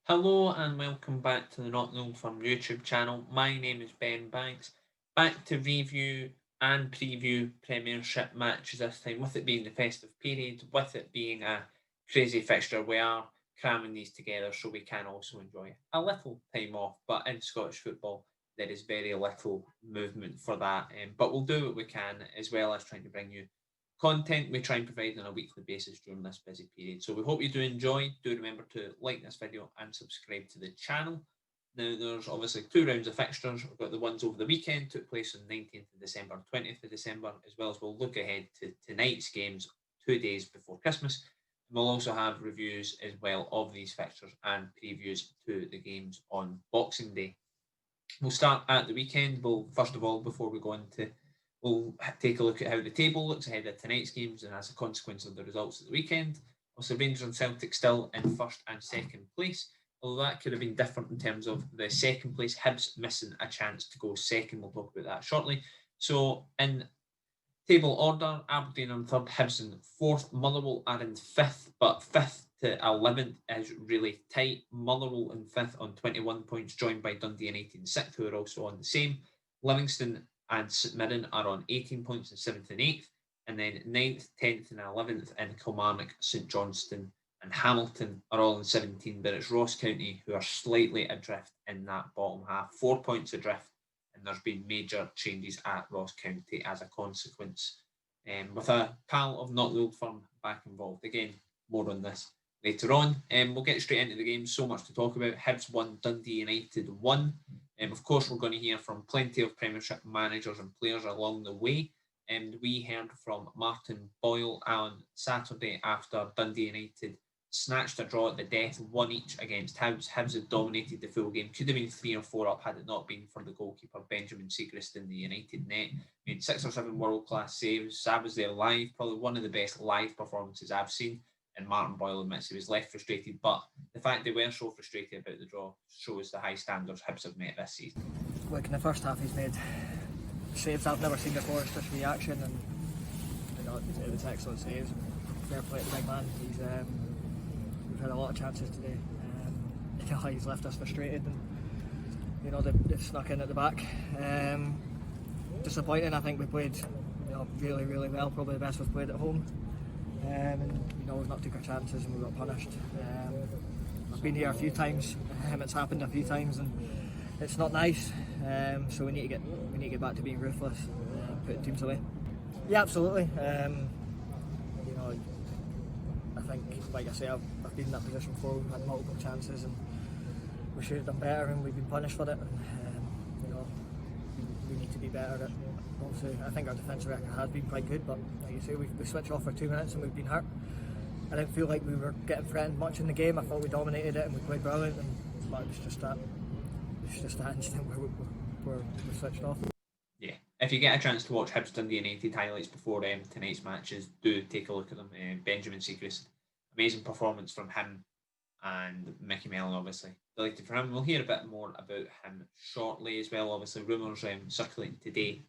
Hello and welcome back to the Not Known Firm YouTube channel. My name is Ben Banks. Back to review and preview Premiership matches this time, with it being the festive period, with it being a crazy fixture. We are cramming these together so we can also enjoy a little time off. But in Scottish football, there is very little movement for that. But we'll do what we can, as well as trying to bring you content we try and provide on a weekly basis during this busy period. So we hope you do enjoy. Do remember to like this video and subscribe to the channel. Now, there's obviously two rounds of fixtures. We've got the ones over the weekend, took place on 19th of December and 20th of December, as well as we'll look ahead to tonight's games 2 days before Christmas. And we'll also have reviews as well of these fixtures and previews to the games on Boxing Day. We'll start at the weekend. We'll, first of all, before we go into, we'll take a look at how the table looks ahead of tonight's games and as a consequence of the results of the weekend. Also, Rangers and Celtic still in first and second place, although that could have been different in terms of the second place. Hibs missing a chance to go second. We'll talk about that shortly. So, in table order, Aberdeen in third, Hibs in fourth, Motherwell are in fifth, but fifth to 11th is really tight. Motherwell in fifth on 21 points, joined by Dundee United in sixth, who are also on the same. Livingston and St Mirren are on 18 points in seventh and eighth, and then ninth, 10th, and 11th in Kilmarnock, St Johnstone, and Hamilton are all in 17, but it's Ross County who are slightly adrift in that bottom half, 4 points adrift, and there's been major changes at Ross County as a consequence. With a pal of Not the Old Firm back involved. Again, more on this later on. We'll get straight into the game. So much to talk about. Hibs 1, Dundee United 1. Of course, we're going to hear from plenty of Premiership managers and players along the way. And we heard from Martin Boyle on Saturday after Dundee United snatched a draw at the death, one each against Hibs. Hibs had dominated the full game. Could have been 3 or 4 up had it not been for the goalkeeper Benjamin Siegrist in the United net. Made 6 or 7 world-class saves. I was there live, probably one of the best live performances I've seen. And Martin Boyle admits he was left frustrated, but the fact they were so frustrated about the draw shows the high standards Hibs have met this season. Like in the first half, he's made saves I've never seen before. It's just reaction, and it was excellent saves. Fair play to the big man. We've had a lot of chances today. He's left us frustrated, and they've snuck in at the back. Disappointing. I think we played really, really well. Probably the best we've played at home. We've not took our chances and we got punished. I've been here a few times. It's happened a few times, and it's not nice. So we need to get back to being ruthless, putting teams away. Yeah, absolutely. I think, like I say, I've been in that position before. We've had multiple chances, and we should have done better, and we've been punished for it. And, we need to be better at it. Obviously, I think our defensive record has been quite good, but like you say, we switched off for 2 minutes and we've been hurt. I didn't feel like we were getting threatened much in the game. I thought we dominated it and we played brilliant, but it was just that instant where we switched off. Yeah, if you get a chance to watch Hibs Dundee United highlights before tonight's matches, do take a look at them. Benjamin Siegrist, amazing performance from him, and Micky Mellon, obviously. Delighted for him. We'll hear a bit more about him shortly as well. Obviously, rumours circulating today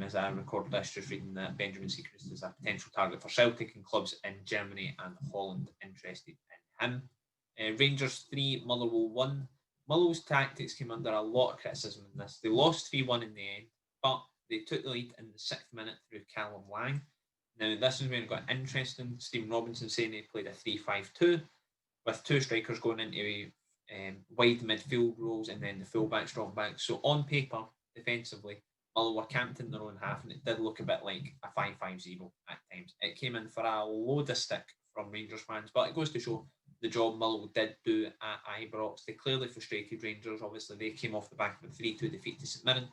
as I record this, just reading that Benjamin Siegrist is a potential target for Celtic and clubs in Germany and Holland interested in him. Rangers 3, Motherwell 1. Motherwell's tactics came under a lot of criticism in this. They lost 3-1 in the end, but they took the lead in the 6th minute through Callum Lang. Now, this is when it got interesting. Stephen Robinson saying they played a 3-5-2 with 2 strikers going into wide midfield roles and then the full-backs drop back. So on paper, defensively, Motherwell were camped in their own half, and it did look a bit like a 5-5-0 at times. It came in for a load of stick from Rangers fans, but it goes to show the job Motherwell did do at Ibrox. They clearly frustrated Rangers. Obviously, they came off the back of a 3-2 defeat to St Mirren.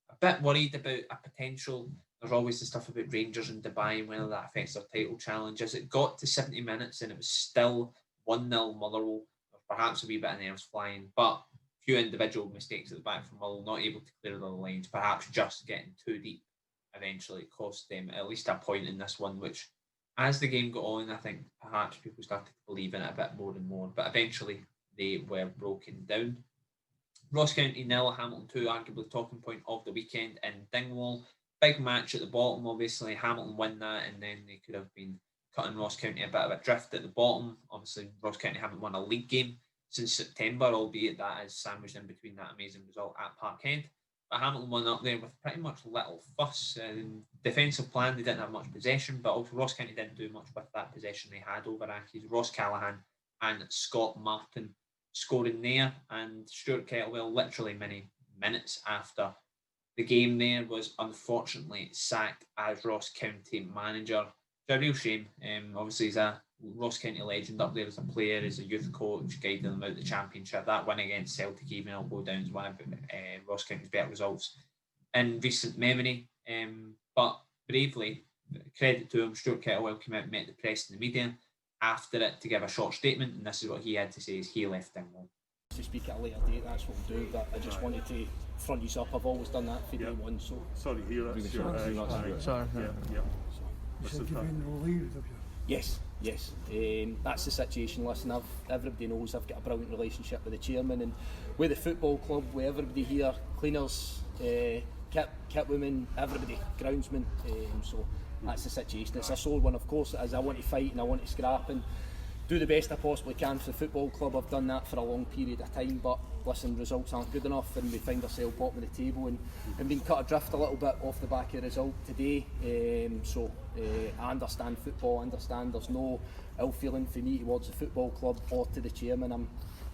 A bit worried about a potential. There's always the stuff about Rangers in Dubai and whether that affects their title challenge. As it got to 70 minutes and it was still 1-0 Motherwell, perhaps a wee bit of nerves flying, but a few individual mistakes at the back from Motherwell, not able to clear the lines, perhaps just getting too deep. Eventually, it cost them at least a point in this one, which, as the game got on, I think perhaps people started to believe in it a bit more and more, but eventually they were broken down. Ross County 0, Hamilton 2, arguably talking point of the weekend in Dingwall. Big match at the bottom, obviously. Hamilton win that, and then they could have been cutting Ross County a bit of a drift at the bottom. Obviously, Ross County haven't won a league game since September, albeit that is sandwiched in between that amazing result at Parkhead. But Hamilton won up there with pretty much little fuss. Defensive plan, they didn't have much possession, but also Ross County didn't do much with that possession they had over Accies. Ross Callaghan and Scott Martin scoring there, and Stuart Kettlewell, literally many minutes after the game there, was unfortunately sacked as Ross County manager. It's a real shame. Obviously, he's a Ross County legend up there as a player, as a youth coach, guiding them out the championship. That win against Celtic, even will go down as one of Ross County's better results in recent memory. But bravely, credit to him, Stuart Kettlewell came out and met the press and the media after it to give a short statement, and this is what he had to say as he left Dingwall. To speak at a later date, that's what we'll do, but I just wanted to front you up. I've always done that for day one, so... Sorry to hear that. Sorry. Yes. That's the situation. Listen, everybody knows I've got a brilliant relationship with the chairman and with the football club, with everybody here, cleaners, kit women, everybody, groundsmen. So that's the situation. It's a sore one, of course, as I want to fight and I want to scrap and do the best I possibly can for the football club. I've done that for a long period of time, but listen, results aren't good enough and we find ourselves bottom of the table and being cut adrift a little bit off the back of the result today. I understand football, I understand there's no ill feeling for me towards the football club or to the chairman. I'm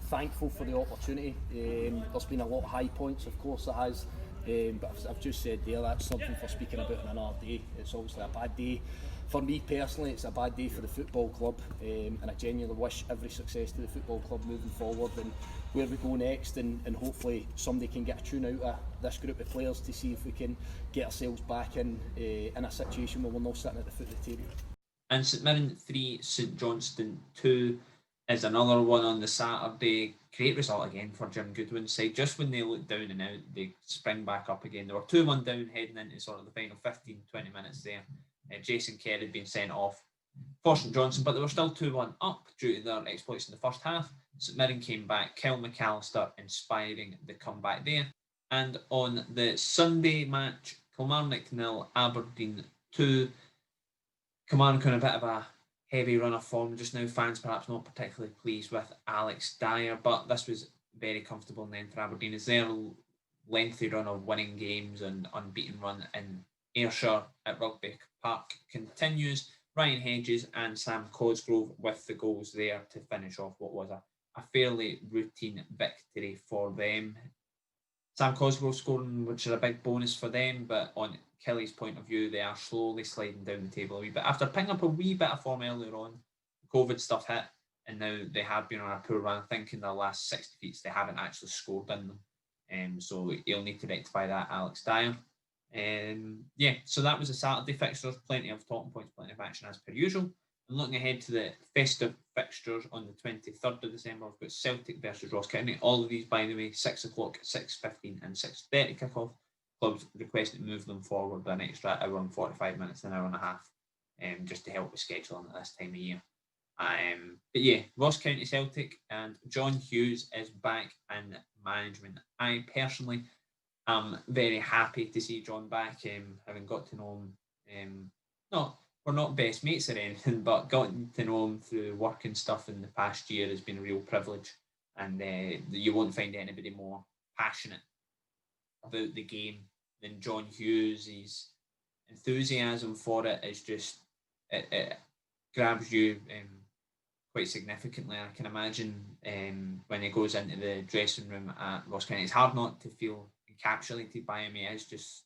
thankful for the opportunity. There's been a lot of high points, of course there has, but I've just said there, that's something for speaking about on another day. It's obviously a bad day. For me personally, it's a bad day for the football club, and I genuinely wish every success to the football club moving forward and where we go next, and hopefully somebody can get a tune out of this group of players to see if we can get ourselves back in a situation where we're not sitting at the foot of the table. And St Mirren 3, St Johnstone 2 is another one on the Saturday. Great result again for Jim Goodwin's side. Just when they look down and out, they spring back up again. They were 2-1 down heading into sort of the final 15-20 minutes there. Jason Kerr had been sent off for St Johnstone, but they were still 2-1 up due to their exploits in the first half. St Mirren came back, Kyle McAllister inspiring the comeback there. And on the Sunday match, Kilmarnock 0, Aberdeen 2. Kilmarnock on a bit of a heavy run of form just now. Fans perhaps not particularly pleased with Alex Dyer, but this was very comfortable in the end for Aberdeen as their lengthy run of winning games and unbeaten run in Ayrshire at Rugby Park continues. Ryan Hedges and Sam Cosgrove with the goals there to finish off what was a fairly routine victory for them. Sam Cosgrove scoring, which is a big bonus for them, but on Kelly's point of view, they are slowly sliding down the table a wee bit. After picking up a wee bit of form earlier on, COVID stuff hit, and now they have been on a poor run. I think in the last 6 defeats, they haven't actually scored in them. So he'll need to rectify that, Alex Dyer. So that was the Saturday fixtures. Plenty of talking points, plenty of action as per usual. And looking ahead to the festive fixtures on the 23rd of December, we've got Celtic versus Ross County. All of these, by the way, 6 o'clock, 6:15 and 6:30 kick-off. Clubs requesting to move them forward by an extra hour and 45 minutes, an hour and a half, just to help with scheduling at this time of year. But yeah, Ross County Celtic, and John Hughes is back in management. I personally am very happy to see John back, having got to know him. We're not best mates or anything, but getting to know him through work and stuff in the past year has been a real privilege, and you won't find anybody more passionate about the game than John Hughes. His enthusiasm for it is just it grabs you quite significantly. I can imagine when he goes into the dressing room at Ross County, it's hard not to feel encapsulated by him. He is just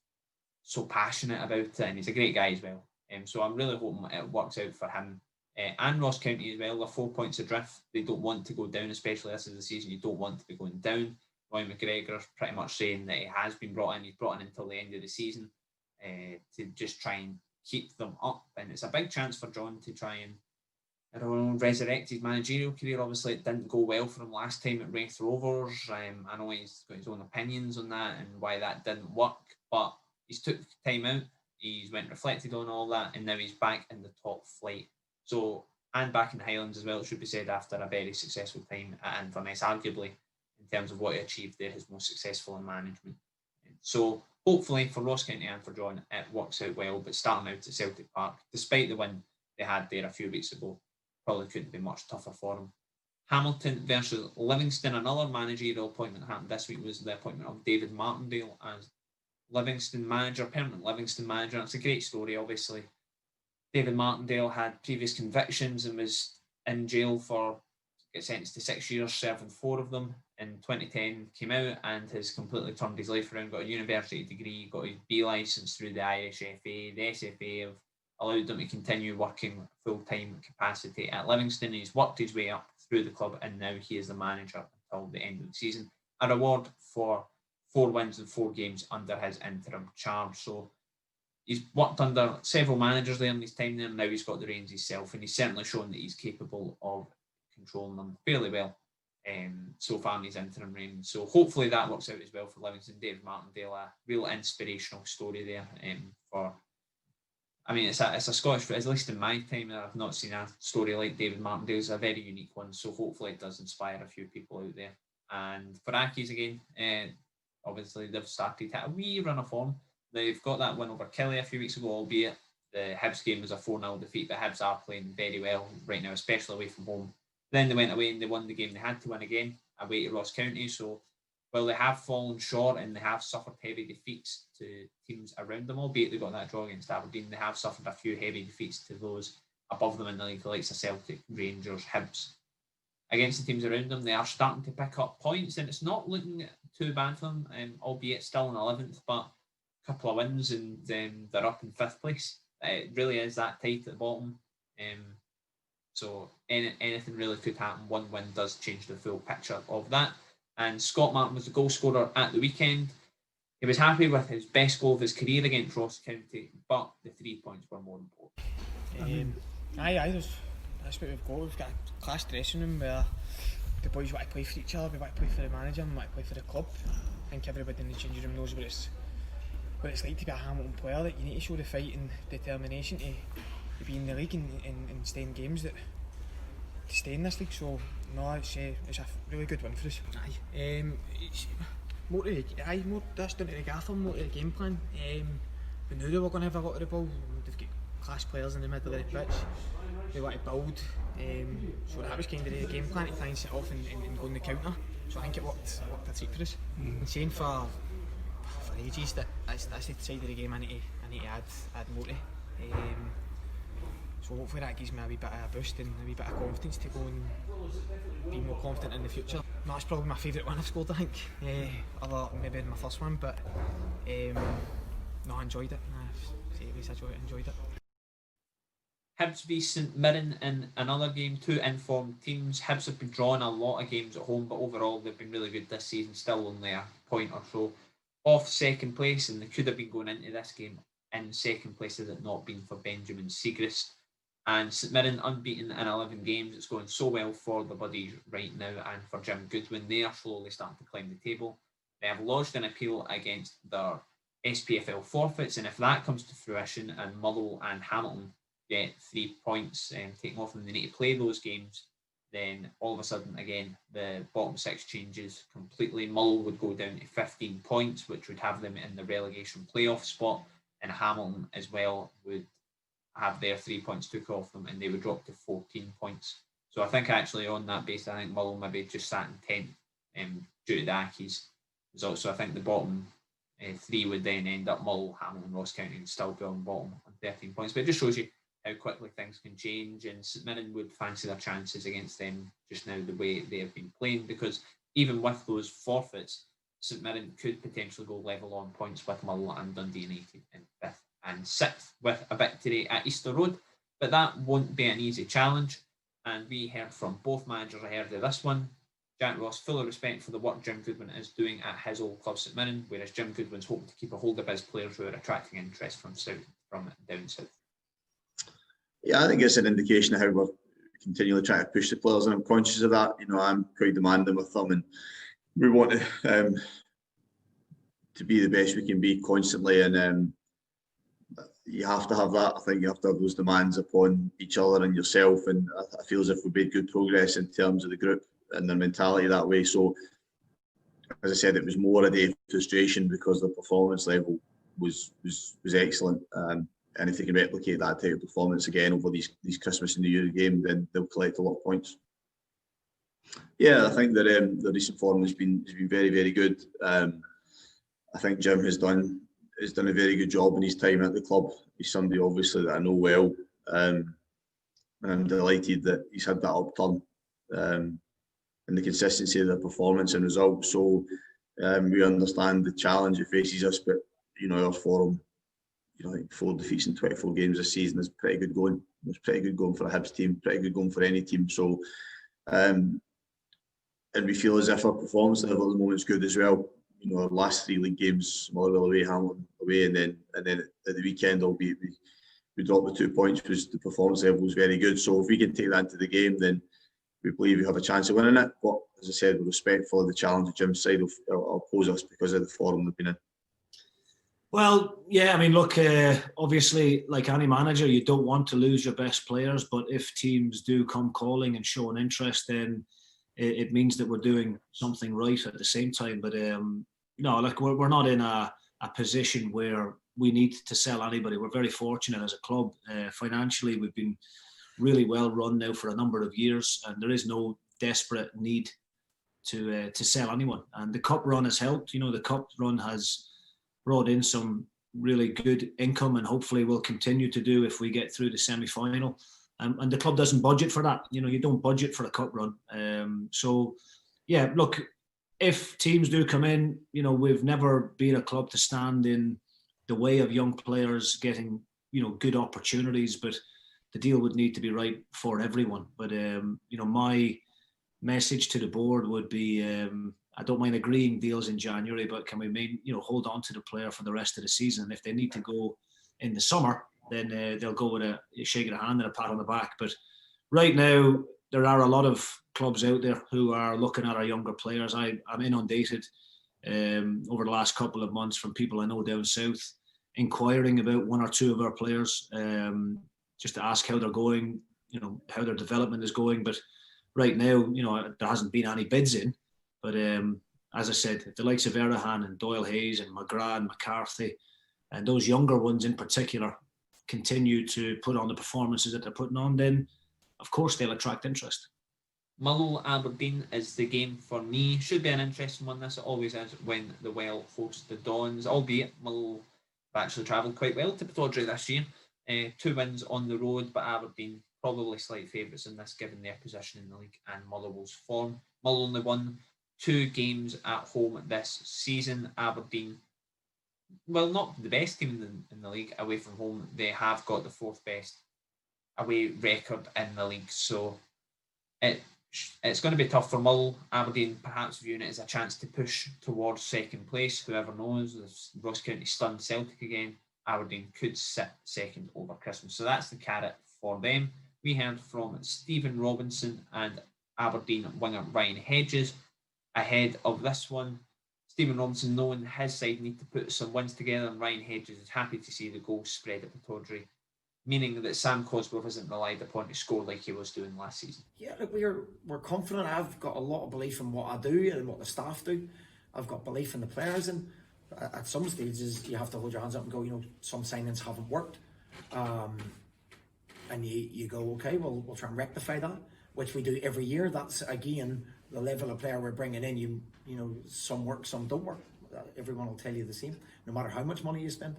so passionate about it, and he's a great guy as well. So I'm really hoping it works out for him and Ross County as well. They're 4 points adrift. They don't want to go down, especially this is the season. You don't want to be going down. Roy McGregor's pretty much saying that he has been brought in. He's brought in until the end of the season to just try and keep them up. And it's a big chance for John to try and resurrect his managerial career. Obviously, it didn't go well for him last time at Wraith Rovers. I know he's got his own opinions on that and why that didn't work, but he's took time out. He's went reflected on all that, and now he's back in the top flight. So, and back in the Highlands as well, it should be said, after a very successful time at Inverness, arguably, in terms of what he achieved there, his most successful in management. So, hopefully for Ross County and for John, it works out well, but starting out at Celtic Park, despite the win they had there a few weeks ago, probably couldn't be much tougher for him. Hamilton versus Livingston. Another managerial appointment happened this week was the appointment of David Martindale as Livingston manager, permanent Livingston manager. It's a great story, obviously. David Martindale had previous convictions and was in jail for, get sentenced to 6 years, serving 4 of them. In 2010, came out and has completely turned his life around, got a university degree, got his B licence through the Irish FA. The SFA have allowed him to continue working full-time capacity at Livingston. He's worked his way up through the club and now he is the manager until the end of the season. A reward for 4 wins in 4 games under his interim charge. So he's worked under several managers there in his time there, and now he's got the reins himself, and he's certainly shown that he's capable of controlling them fairly well so far in his interim reign. So hopefully that works out as well for Livingston. David Martindale, a real inspirational story there for. I mean, it's a Scottish, at least in my time, I've not seen a story like David Martindale's. A very unique one. So hopefully it does inspire a few people out there. And for Accies again, obviously they've started to a wee run of form. They've got that win over Killie a few weeks ago, albeit the Hibs game was a 4-0 defeat, but Hibs are playing very well right now, especially away from home. Then they went away and they won the game they had to win again, away to Ross County. So while they have fallen short and they have suffered heavy defeats to teams around them, albeit they got that draw against Aberdeen, they have suffered a few heavy defeats to those above them in the league, the likes of Celtic, Rangers, Hibs. Against the teams around them, they are starting to pick up points, and it's not looking too bad for them, albeit still in 11th, but a couple of wins and they're up in 5th place. It really is that tight at the bottom. So anything really could happen. 1 win does change the full picture of that. And Scott Martin was the goal scorer at the weekend. He was happy with his best goal of his career against Ross County, but the 3 points were more important. That's what we've got. We've got a class dressing room where the boys want to play for each other, we want to play for the manager, and we want to play for the club. I think everybody in the changing room knows what it's like to be a Hamilton player, that you need to show the fight and determination to be in the league and stay in games, that to stay in this league. So no, it's a really good win for us. It's more that's down to the gaffer, more to the game plan. We knew they were going to have a lot of the ball. They've got class players in the middle of the pitch. They want to build, so that was kind of the game plan, to try and set off and go on the counter. So I think it worked a treat for us. And saying for ages that's the side of the game I need to add more to. So hopefully that gives me a wee bit of a boost and a wee bit of confidence to go and be more confident in the future. No, that's probably my favourite one I've scored, I think. Other maybe in my first one, but no, I enjoyed it. I enjoyed it. Hibs v St Mirren in another game. 2 informed teams. Hibs have been drawing a lot of games at home, but overall they've been really good this season. Still only a point or so off second place, and they could have been going into this game in second place had it not been for Benjamin Siegrist. And St Mirren unbeaten in 11 games. It's going so well for the Buddies right now, and for Jim Goodwin, they are slowly starting to climb the table. They have lodged an appeal against their SPFL forfeits, and if that comes to fruition and Motherwell and Hamilton get 3 points taken off them, they need to play those games, then all of a sudden again the bottom 6 changes completely. Motherwell would go down to 15 points, which would have them in the relegation playoff spot, and Hamilton as well would have their 3 points took off them and they would drop to 14 points. So I think actually on that basis, I think Motherwell maybe just sat in 10th due to the Accies results. So I think the bottom 3 would then end up Motherwell, Hamilton, Ross County, and still be on bottom on 13 points. But it just shows you how quickly things can change, and St Mirren would fancy their chances against them just now the way they have been playing, because even with those forfeits, St Mirren could potentially go level on points with Motherwell and Dundee United in 5th and 6th with a victory at Easter Road. But that won't be an easy challenge, and we heard from both managers ahead of this one. Jack Ross, full of respect for the work Jim Goodwin is doing at his old club St Mirren, whereas Jim Goodwin's hoping to keep a hold of his players who are attracting interest from down south. Yeah, I think it's an indication of how we're continually trying to push the players, and I'm conscious of that. You know, I'm quite demanding with them, and we want to be the best we can be constantly, and you have to have that. I think you have to have those demands upon each other and yourself, and I feel as if we've made good progress in terms of the group and their mentality that way. So, as I said, it was more a day of frustration because the performance level was excellent. And if they can replicate that type of performance again over these Christmas and New Year game, then they'll collect a lot of points. Yeah, I think that the recent form has been very, very good. I think Jim has done a very good job in his time at the club. He's somebody obviously that I know well, and I'm delighted that he's had that upturn and the consistency of the performance and results. So we understand the challenge it faces us, but our form, I think 4 defeats in 24 games this season is pretty good going. It's pretty good going for a Hibs team, pretty good going for any team. So. And we feel as if our performance level at the moment is good as well. Our last 3 league games, Motherwell away, Hamilton away, and then at the weekend, albeit we dropped the 2 points, because the performance level was very good. So if we can take that into the game, then we believe we have a chance of winning it. But as I said, we're respectful of the challenge that Jim's side will pose us because of the form they've been in. Well, yeah, I mean, look, obviously, like any manager, you don't want to lose your best players, but if teams do come calling and show an interest, then it means that we're doing something right at the same time. But no, like we're not in a position where we need to sell anybody. We're very fortunate as a club. Financially, we've been really well run now for a number of years, and there is no desperate need to sell anyone. And the cup run has helped. The cup run has brought in some really good income, and hopefully will continue to do if we get through the semi-final. And the club doesn't budget for that. You don't budget for a cup run. So, yeah, look, if teams do come in, we've never been a club to stand in the way of young players getting, good opportunities, but the deal would need to be right for everyone. But, my message to the board would be, I don't mind agreeing deals in January, but can we hold on to the player for the rest of the season? And if they need to go in the summer, then they'll go with a shake of the hand and a pat on the back. But right now, there are a lot of clubs out there who are looking at our younger players. I'm inundated over the last couple of months from people I know down south, inquiring about 1 or 2 of our players, just to ask how they're going, how their development is going. But right now, there hasn't been any bids in. But as I said, the likes of Erdogan and Doyle Hayes and McGrath and McCarthy, and those younger ones in particular, continue to put on the performances that they're putting on, then of course they'll attract interest. Motherwell Aberdeen is the game for me. Should be an interesting one. This always is when the Well host the Dons, albeit Motherwell have actually travelled quite well to Pittodrie this year. 2 wins on the road, but Aberdeen probably slight favourites in this given their position in the league and Motherwell's form. Motherwell only won 2 games at home this season. Aberdeen, well, not the best team in the league away from home. They have got the 4th best away record in the league. So it's going to be tough for Motherwell. Aberdeen perhaps viewing it as a chance to push towards second place. Whoever knows, if Ross County stunned Celtic again, Aberdeen could sit second over Christmas. So that's the carrot for them. We heard from Stephen Robinson and Aberdeen winger Ryan Hedges ahead of this one. Stephen Robinson, knowing his side need to put some wins together, and Ryan Hedges is happy to see the goals spread at Pittodrie, meaning that Sam Cosgrove isn't relied upon to score like he was doing last season. Yeah, look, we're confident. I've got a lot of belief in what I do and what the staff do. I've got belief in the players, and at some stages you have to hold your hands up and go, some signings haven't worked, and you go, okay, well, we'll try and rectify that, which we do every year. That's again the level of player we're bringing in. Some work, some don't work. Everyone will tell you the same, no matter how much money you spend.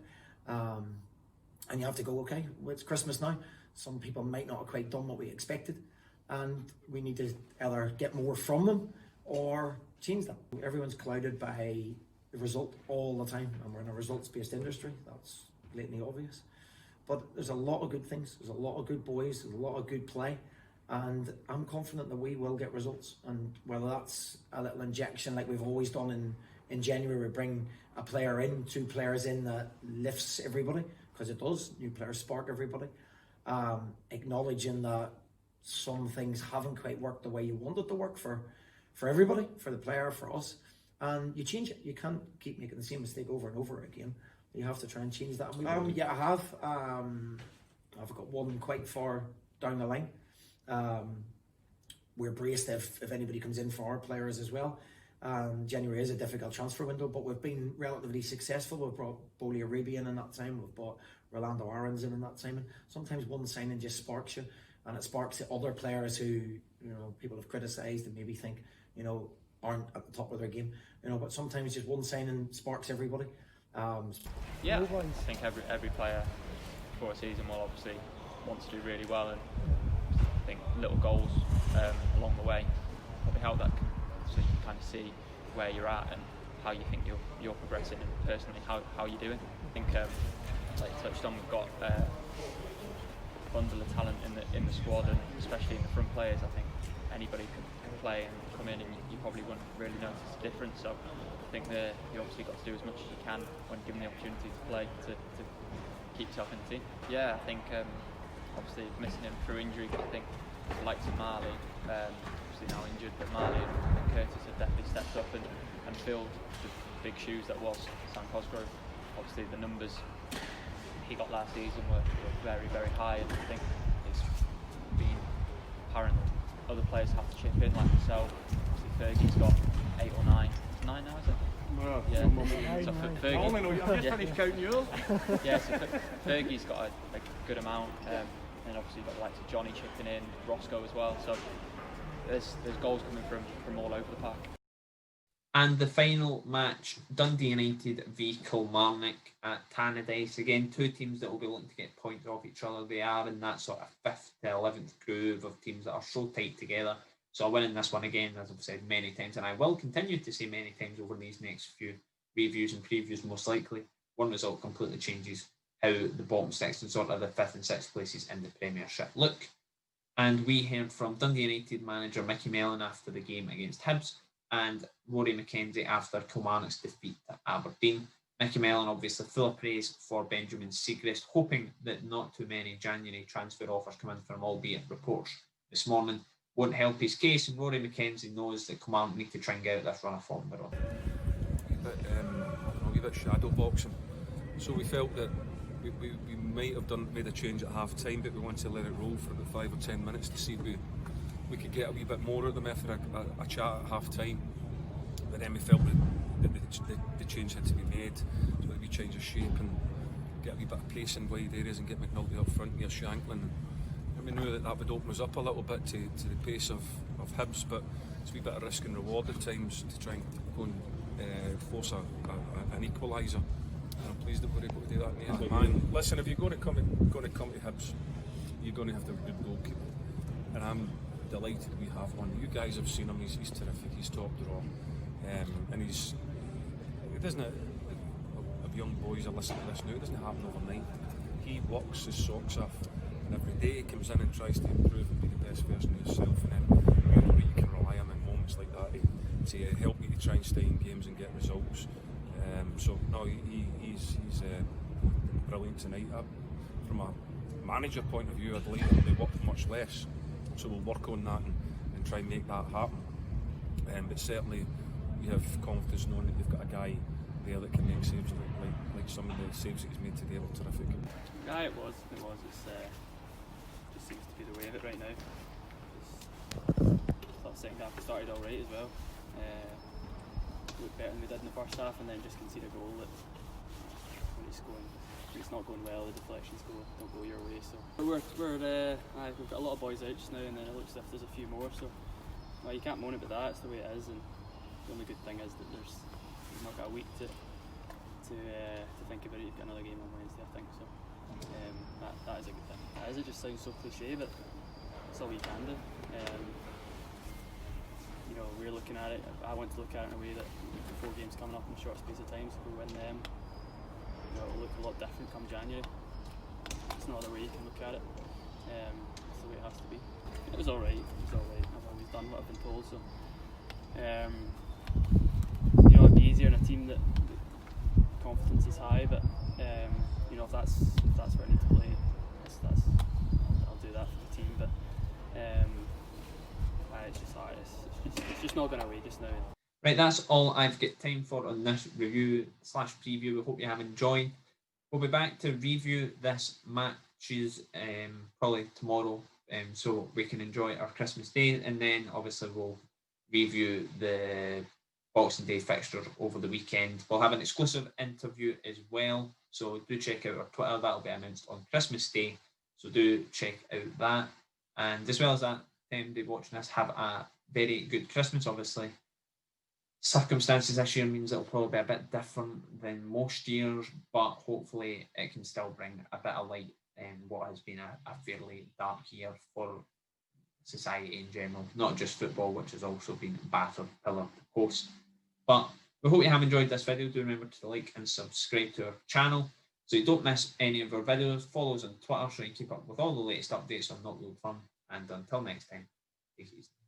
And you have to go, okay, well, it's Christmas now. Some people might not have quite done what we expected, and we need to either get more from them or change them. Everyone's clouded by the result all the time, and we're in a results-based industry. That's blatantly obvious. But there's a lot of good things. There's a lot of good boys. There's a lot of good play. And I'm confident that we will get results. And whether that's a little injection like we've always done in January, we bring a player in, 2 players in that lifts everybody, because it does. New players spark everybody. Acknowledging that some things haven't quite worked the way you want it to work for everybody, for the player, for us. And you change it. You can't keep making the same mistake over and over again. You have to try and change that. Yeah, I have. I've got one quite far down the line. We're braced if anybody comes in for our players as well. January is a difficult transfer window, but we've been relatively successful. We've brought Boyle in that time. We've brought Rolando Aarons in that time. And sometimes one signing just sparks you. and it sparks the other players who, people have criticised and maybe think, aren't at the top of their game, but sometimes just one signing sparks everybody. I think every player before a season will obviously want to do really well, and I think little goals along the way probably help that, so you can kind of see where you're at and how you think you're progressing, and personally how you're doing. I think, like you touched on, we've got a bundle of talent in the squad, and especially in the front players. I think anybody can play and come in, and you probably wouldn't really notice the difference. So I think you obviously got to do as much as you can when given the opportunity to play to keep yourself in the team. Yeah, I think obviously missing him through injury, but I think the likes of Marley, obviously now injured, but Marley and Curtis have definitely stepped up and filled the big shoes that was Sam Cosgrove. Obviously the numbers he got last season were very, very high, and I think it's been apparent that other players have to chip in, like myself. Obviously Fergie's got 8 or 9. 9 now, is it? Well, yeah. So Fergie, I only know I've just finished counting yours. Yeah, so Fergie's got a good amount, and obviously you've got the likes of Johnny chipping in, Roscoe as well. So there's goals coming from all over the park. And the final match, Dundee United v Kilmarnock at Tannadice. Again, two teams that will be looking to get points off each other. They are in that sort of 5th to 11th groove of teams that are so tight together. So winning this one again, as I've said many times, and I will continue to say many times over these next few reviews and previews, most likely, one result completely changes how the bottom 6 and sort of the 5th and 6th places in the Premiership look. And we heard from Dundee United manager Micky Mellon after the game against Hibs, and Rory McKenzie after Kilmarnock's defeat to Aberdeen. Micky Mellon obviously full of praise for Benjamin Siegrist, hoping that not too many January transfer offers come in from, albeit reports this morning won't help his case, and Rory McKenzie knows that Kilmarnock need to try and get out this run of form they're on. A wee bit shadow boxing. So we felt that we might have made a change at half time, but we wanted to let it roll for about 5 or 10 minutes to see if we could get a wee bit more of them after a chat at half time. But then we felt that the change had to be made, so that we change of shape and get a wee bit of pace in wide areas and get McNulty up front near Shanklin. And we knew that would open us up a little bit to the pace of Hibs, but it's a wee bit of risk and reward at times to try and go and force an equaliser. And I'm pleased that we're able to do that in the end. Man, listen, if you're going to come to Hibs, you're going to have to have a good goalkeeper, and I'm delighted we have one. You guys have seen him; he's terrific. He's top draw, and it doesn't. If young boys are listening to this now, it doesn't happen overnight. He works his socks off, and every day he comes in and tries to improve and be the best version of yourself. And then you know that you can rely on him in moments like that to help you to try and stay in games and get results. So no, he's brilliant tonight. From a manager point of view, I'd like them to work much less. So we'll work on that and try and make that happen. But certainly we have confidence knowing that you've got a guy there that can make saves like some of the saves that he's made today were terrific. Yeah, it was. It just seems to be the way of it right now. Thought the second half started all right as well. Looked better than we did in the first half, and then just concede a goal that when it's not going well, the deflections don't go your way. So we've got a lot of boys out just now, and then it looks as if there's a few more. So you can't moan about that. It's the way it is, and the only good thing is that we've not got a week to think about it. You've got another game on Wednesday, I think. So that is a good thing. It just sounds so cliche, but that's all we can do. We're looking at it. I want to look at it in a way that 4 games coming up in a short space of time. So if we win them, it'll look a lot different come January. It's no other way you can look at it. It's the way it has to be. It was alright. I've always done what I've been told. So it'd be easier in a team that confidence is high. But if that's where I need to play, I'll do that for the team. But it's just hard. It's just not going away just now. Right, that's all I've got time for on this review/preview. We hope you have enjoyed. We'll be back to review this matches probably tomorrow, so we can enjoy our Christmas Day, and then obviously we'll review the Boxing Day fixtures over the weekend. We'll have an exclusive interview as well, so do check out our Twitter. That'll be announced on Christmas Day, so do check out that. and as well as that, they watching us have a very good Christmas. Obviously, circumstances this year means it'll probably be a bit different than most years, but hopefully it can still bring a bit of light in what has been a fairly dark year for society in general, not just football, which has also been battered pillar to post. But we hope you have enjoyed this video. Do remember to like and subscribe to our channel so you don't miss any of our videos. Follow us on Twitter so you keep up with all the latest updates on Not Load Fun. And until next time, take it easy.